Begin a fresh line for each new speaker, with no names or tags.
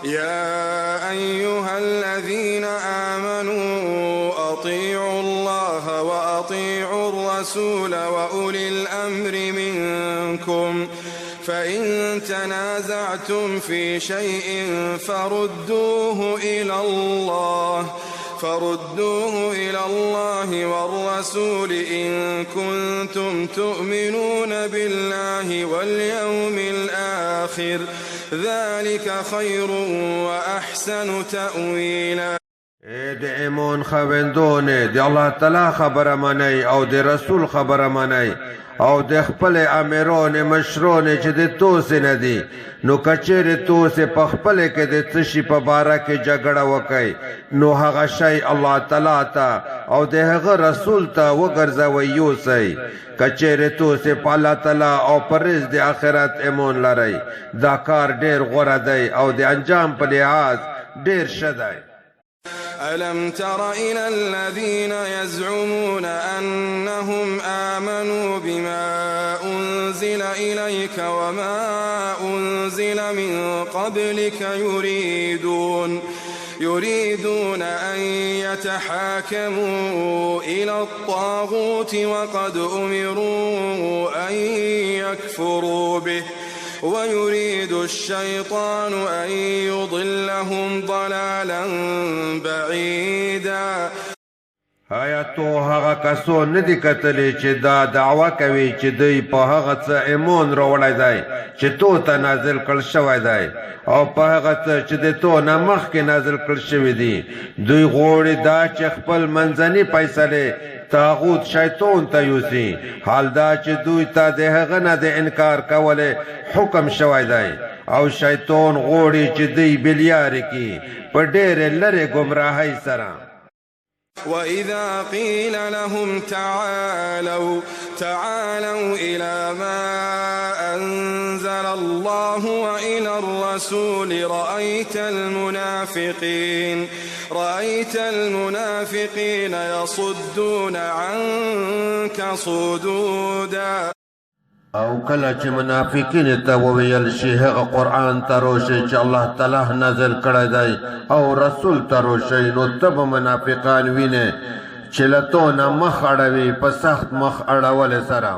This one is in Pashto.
يا أيها الذين آمنوا أطيعوا الله وأطيعوا الرسول وأولي الأمر منكم فإن تنازعتم في شيء فردوه إلى الله والرسول إن كنتم تؤمنون بالله واليوم الآخر ذلك خير وأحسن تأويلا.
د ایمون خویندونه د الله تعالی خبره منئ او د رسول خبره منئ او د خپل امیران مشران چې د توسې نه دي نو کچېرې توسې په خپل کې د څه شي په باره کې جګړه وکئ نو هغه شی الله تعالی ته او د هغه رسول ته وګرځوئ یوسئ. کچېرې توسې په الله تعالی او په ورځ د آخرت ایمون لرئ دا کار ډېر غوره دی او د انجام په لحاظ ډېر ښه دی.
ألم تر إلى الذين يزعمون أنهم آمنوا بما أنزل إليك وما أنزل من قبلك يريدون أن يتحاكموا إلى الطاغوت وقد أمروا أن يكفروا به ويريد الشيطان أن يضلهم ضلالا بعيدا.
آیا تو هغه کسو نه دي کتلی چې دا دعوه کوي چې دوی په هغه څه ایمان راوړی دی چې تو ته نازل کړل شوی دی او په هغه څه چې د تو نه مخکې نازل کړل شوي دي دوی غواړي دا چې خپل منځني فیصلې طاغوت شیطان ته یوسي حال دا چې دوی ته د هغه نه د انکار کولی حکم شوی دی او شیطان غواړي چې دوی بلیارې کړي په ډېرې لرې ګمراهۍ سره.
وإذا قيل لهم تعالوا إلى ما أنزل الله وإلى الرسول رأيت المنافقين يصدون عنك صدودا.
او کله چې منافقین ته وویل شي هغه قرآن ته روشئ چې الله تعالی نازل کړی دی او رسول ته روشئ نو ته به منافقان وینې چې له تو نه مخ اړوي په سخت مخ اړولې سره.